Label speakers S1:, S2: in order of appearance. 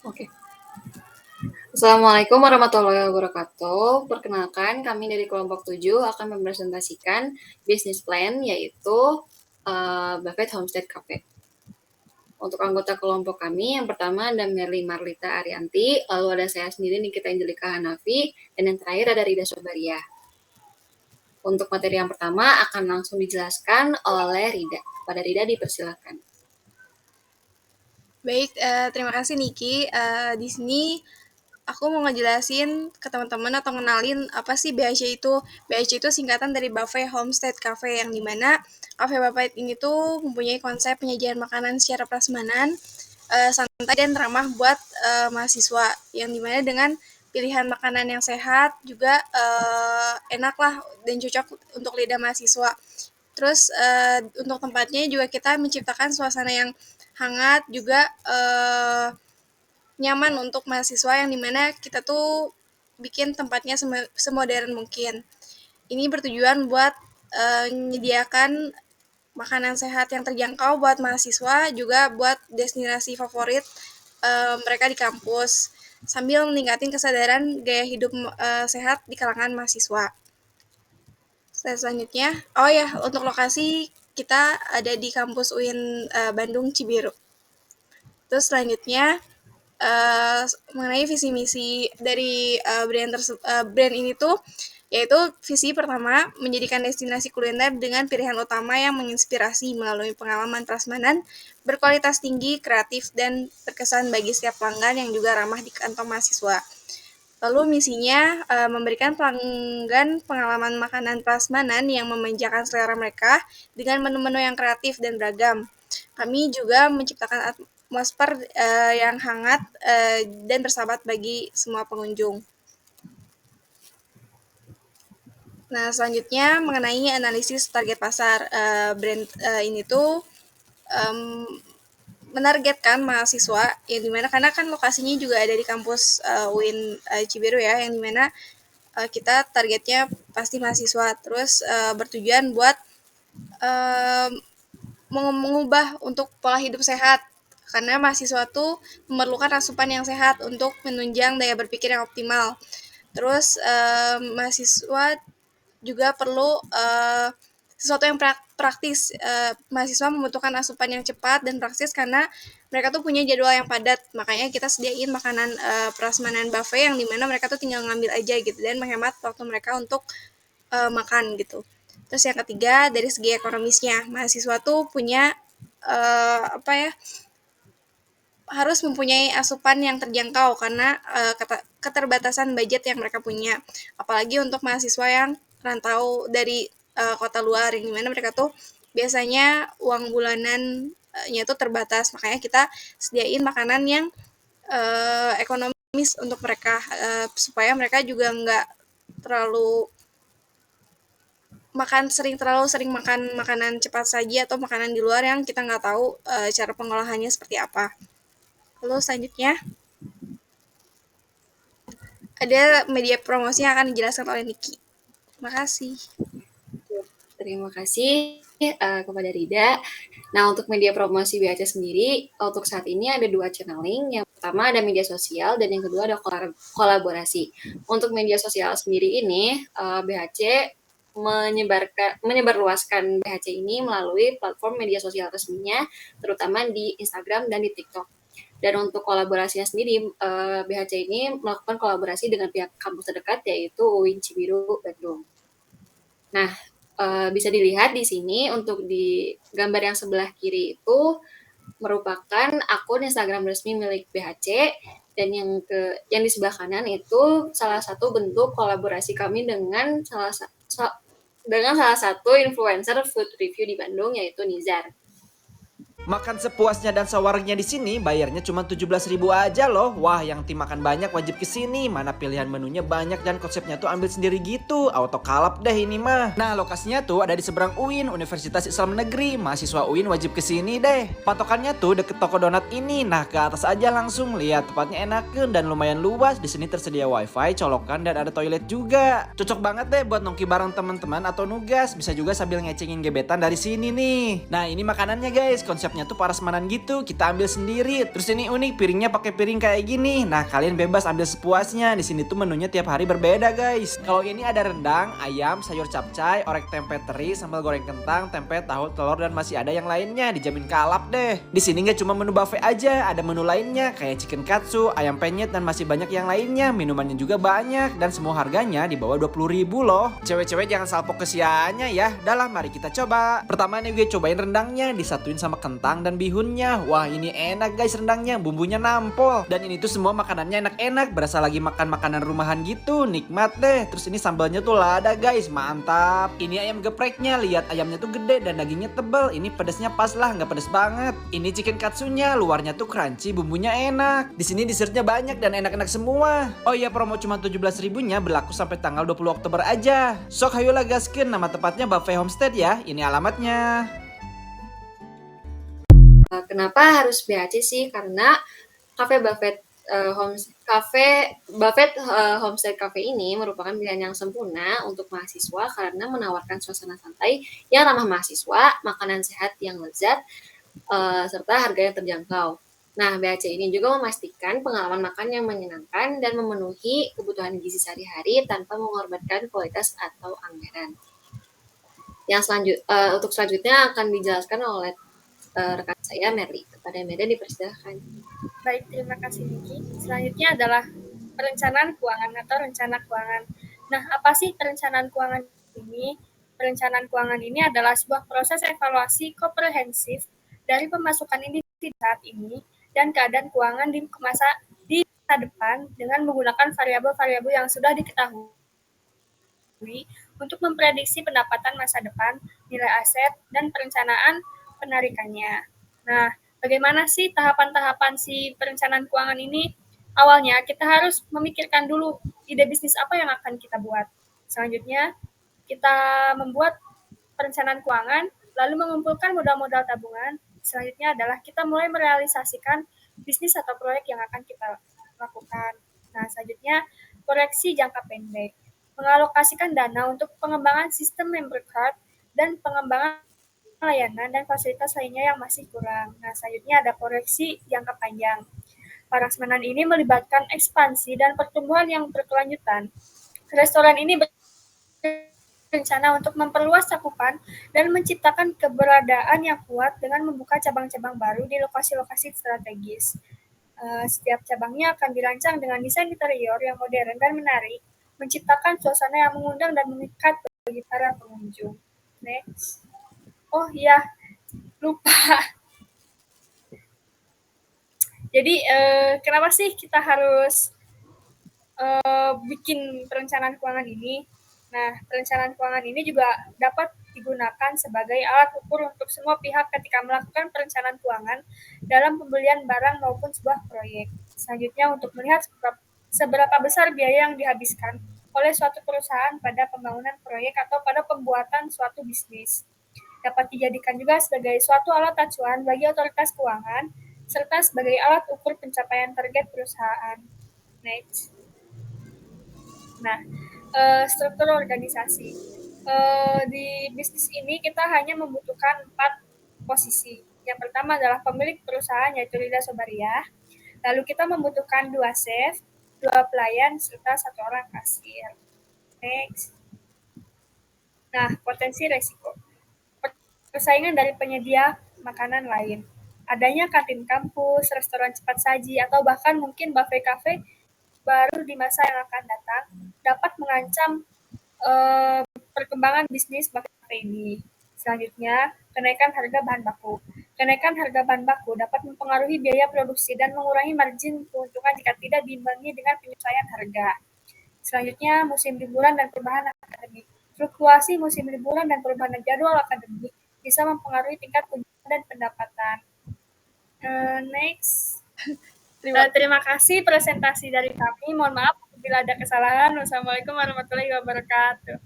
S1: Oke. Assalamualaikum warahmatullahi wabarakatuh. Perkenalkan, kami dari kelompok 7 akan mempresentasikan bisnis plan yaitu Buffett Homestead Cafe. Untuk anggota kelompok kami, yang pertama ada Merly Marlita Arianti, lalu ada saya sendiri Nikita Angelika Hanafi, dan yang terakhir ada Rida Sobaria. Untuk materi yang pertama akan langsung dijelaskan oleh Rida. Pada Rida dipersilakan.
S2: Baik, terima kasih Niki. Di sini aku mau ngejelasin ke teman-teman atau ngenalin apa sih BHC itu. BHC itu singkatan dari Buffet Homestead Cafe, yang dimana Cafe Buffet ini tuh mempunyai konsep penyajian makanan secara prasmanan, santai dan ramah buat mahasiswa, yang dimana dengan pilihan makanan yang sehat juga enak lah dan cocok untuk lidah mahasiswa. Terus untuk tempatnya juga kita menciptakan suasana yang hangat juga nyaman untuk mahasiswa, yang dimana kita tuh bikin tempatnya semodern mungkin. Ini bertujuan buat menyediakan makanan sehat yang terjangkau buat mahasiswa, juga buat destinasi favorit mereka di kampus, sambil meningkatkan kesadaran gaya hidup sehat di kalangan mahasiswa. Selanjutnya, oh ya, untuk lokasi kita ada di kampus UIN Bandung Cibiru. Terus selanjutnya, mengenai visi misi dari brand ini tuh, yaitu visi pertama menjadikan destinasi kuliner dengan pilihan utama yang menginspirasi melalui pengalaman prasmanan berkualitas tinggi, kreatif, dan berkesan bagi setiap pelanggan, yang juga ramah di kantong mahasiswa. Lalu misinya memberikan pelanggan pengalaman makanan prasmanan yang memanjakan selera mereka dengan menu-menu yang kreatif dan beragam. Kami juga menciptakan atmosfer yang hangat dan bersahabat bagi semua pengunjung. Nah, selanjutnya mengenai analisis target pasar, brand ini tuh menargetkan mahasiswa, yang dimana karena kan lokasinya juga ada di kampus UIN Cibiru ya, yang dimana kita targetnya pasti mahasiswa. Terus bertujuan buat mengubah untuk pola hidup sehat, karena mahasiswa tuh memerlukan asupan yang sehat untuk menunjang daya berpikir yang optimal. Terus mahasiswa juga perlu sesuatu yang praktis. Mahasiswa membutuhkan asupan yang cepat dan praktis karena mereka tuh punya jadwal yang padat. Makanya kita sediain makanan prasmanan buffet, yang dimana mereka tuh tinggal ngambil aja gitu, dan menghemat waktu mereka untuk makan gitu. Terus yang ketiga, dari segi ekonomisnya, mahasiswa tuh punya apa ya, harus mempunyai asupan yang terjangkau karena keterbatasan budget yang mereka punya. Apalagi untuk mahasiswa yang rantau dari kota luar, yang dimana mereka tuh biasanya uang bulanannya tuh terbatas. Makanya kita sediain makanan yang ekonomis untuk mereka, supaya mereka juga nggak terlalu terlalu sering makan makanan cepat saji atau makanan di luar yang kita nggak tahu cara pengolahannya seperti apa. Lalu selanjutnya ada media promosi yang akan dijelaskan oleh Niki. Terima kasih.
S1: Terima kasih kepada Rida. Nah, untuk media promosi BHC sendiri, untuk saat ini ada 2 channeling. Yang pertama ada media sosial, dan yang kedua ada kolaborasi. Untuk media sosial sendiri ini, BHC menyebarluaskan BHC ini melalui platform media sosial resminya, terutama di Instagram dan di TikTok. Dan untuk kolaborasinya sendiri, BHC ini melakukan kolaborasi dengan pihak kampus terdekat, yaitu UIN Cibiru, Bandung. Nah, bisa dilihat di sini untuk di gambar yang sebelah kiri itu merupakan akun Instagram resmi milik BHC, dan yang di sebelah kanan itu salah satu bentuk kolaborasi kami dengan salah satu influencer food review di Bandung, yaitu Nizar.
S3: Makan sepuasnya dan sawarnya di sini bayarnya cuma 17.000 aja loh. Wah, yang tim makan banyak wajib kesini. Mana pilihan menunya banyak dan konsepnya tuh ambil sendiri gitu. Auto kalap deh ini mah. Nah, lokasinya tuh ada di seberang UIN, Universitas Islam Negeri. Mahasiswa UIN wajib kesini deh. Patokannya tuh deket toko donat ini. Nah, ke atas aja langsung lihat, tempatnya enakeun dan lumayan luas. Di sini tersedia wifi, colokan, dan ada toilet juga. Cocok banget deh buat nongki bareng teman-teman atau nugas. Bisa juga sambil ngecengin gebetan dari sini nih. Nah, ini makanannya guys. Konsep resepnya tuh prasmanan gitu, kita ambil sendiri. Terus ini unik, piringnya pakai piring kayak gini. Nah, kalian bebas ambil sepuasnya. Di sini tuh menunya tiap hari berbeda, guys. Kalau ini ada rendang, ayam, sayur capcay, orek tempe teri, sambal goreng kentang, tempe, tahu, telur, dan masih ada yang lainnya. Dijamin kalap deh. Di sini nggak cuma menu buffet aja, ada menu lainnya kayak chicken katsu, ayam penyet, dan masih banyak yang lainnya. Minumannya juga banyak dan semua harganya di bawah 20.000 loh. Cewek-cewek jangan salpok kesiaannya ya. Dah lah, mari kita coba. Pertama nih gue cobain rendangnya, disatuin sama kentang dan bihunnya. Wah, ini enak guys rendangnya, bumbunya nampol. Dan ini tuh semua makanannya enak-enak, berasa lagi makan makanan rumahan gitu, nikmat deh. Terus ini sambalnya tuh lada guys, mantap. Ini ayam gepreknya, lihat ayamnya tuh gede dan dagingnya tebal. Ini pedasnya pas lah, nggak pedas banget. Ini chicken katsunya, luarnya tuh crunchy, bumbunya enak. Di sini dessertnya banyak dan enak-enak semua. Oh iya, promo cuma 17.000-nya berlaku sampai tanggal 20 Oktober aja. Sok hayulah gaskeun, nama tepatnya Buffet Homestead ya. Ini alamatnya.
S1: Kenapa harus BHC sih? Karena Cafe Buffet Homestead Cafe ini merupakan pilihan yang sempurna untuk mahasiswa karena menawarkan suasana santai yang ramah mahasiswa, makanan sehat yang lezat, serta harga yang terjangkau. Nah, BHC ini juga memastikan pengalaman makan yang menyenangkan dan memenuhi kebutuhan gizi sehari-hari tanpa mengorbankan kualitas atau anggaran. Untuk selanjutnya akan dijelaskan oleh rekan saya Merly. Kepada Merly dipersilakan.
S4: Baik, terima kasih Niki. Selanjutnya adalah perencanaan keuangan atau rencana keuangan. Nah, apa sih perencanaan keuangan ini? Perencanaan keuangan ini adalah sebuah proses evaluasi komprehensif dari pemasukan individu saat ini dan keadaan keuangan di masa depan dengan menggunakan variabel-variabel yang sudah diketahui untuk memprediksi pendapatan masa depan, nilai aset, dan perencanaan penarikannya. Nah, bagaimana sih tahapan-tahapan si perencanaan keuangan ini? Awalnya kita harus memikirkan dulu ide bisnis apa yang akan kita buat. Selanjutnya, kita membuat perencanaan keuangan, lalu mengumpulkan modal-modal tabungan. Selanjutnya adalah kita mulai merealisasikan bisnis atau proyek yang akan kita lakukan. Nah, selanjutnya proyeksi jangka pendek. Mengalokasikan dana untuk pengembangan sistem member card dan pengembangan layanan dan fasilitas lainnya yang masih kurang. Nah, selanjutnya ada proyeksi jangka panjang. Prasmanan ini melibatkan ekspansi dan pertumbuhan yang berkelanjutan. Restoran ini berencana untuk memperluas cakupan dan menciptakan keberadaan yang kuat dengan membuka cabang-cabang baru di lokasi-lokasi strategis. Setiap cabangnya akan dirancang dengan desain interior yang modern dan menarik, menciptakan suasana yang mengundang dan memikat bagi para pengunjung. Next. Oh iya, lupa. Jadi kenapa sih kita harus bikin perencanaan keuangan ini? Nah, perencanaan keuangan ini juga dapat digunakan sebagai alat ukur untuk semua pihak ketika melakukan perencanaan keuangan dalam pembelian barang maupun sebuah proyek. Selanjutnya, untuk melihat seberapa besar biaya yang dihabiskan oleh suatu perusahaan pada pembangunan proyek atau pada pembuatan suatu bisnis. Dapat dijadikan juga sebagai suatu alat acuan bagi otoritas keuangan, serta sebagai alat ukur pencapaian target perusahaan. Next. Nah, struktur organisasi. Di bisnis ini kita hanya membutuhkan 4 posisi. Yang pertama adalah pemilik perusahaan, yaitu Lidah Sobariah. Lalu kita membutuhkan 2 chef, 2 pelayan, serta 1 orang kasir. Next. Nah, potensi resiko. Persaingan dari penyedia makanan lain. Adanya kantin kampus, restoran cepat saji, atau bahkan mungkin buffet cafe baru di masa yang akan datang dapat mengancam perkembangan bisnis buffet cafe ini. Selanjutnya, kenaikan harga bahan baku. Kenaikan harga bahan baku dapat mempengaruhi biaya produksi dan mengurangi margin keuntungan jika tidak diimbangi dengan penyesuaian harga. Selanjutnya, musim liburan dan perubahan akademik. Fluktuasi musim liburan dan perubahan jadwal akademik bisa mempengaruhi tingkat kunjungan dan pendapatan. Next. Terima kasih presentasi dari kami. Mohon maaf bila ada kesalahan. Wassalamualaikum warahmatullahi wabarakatuh.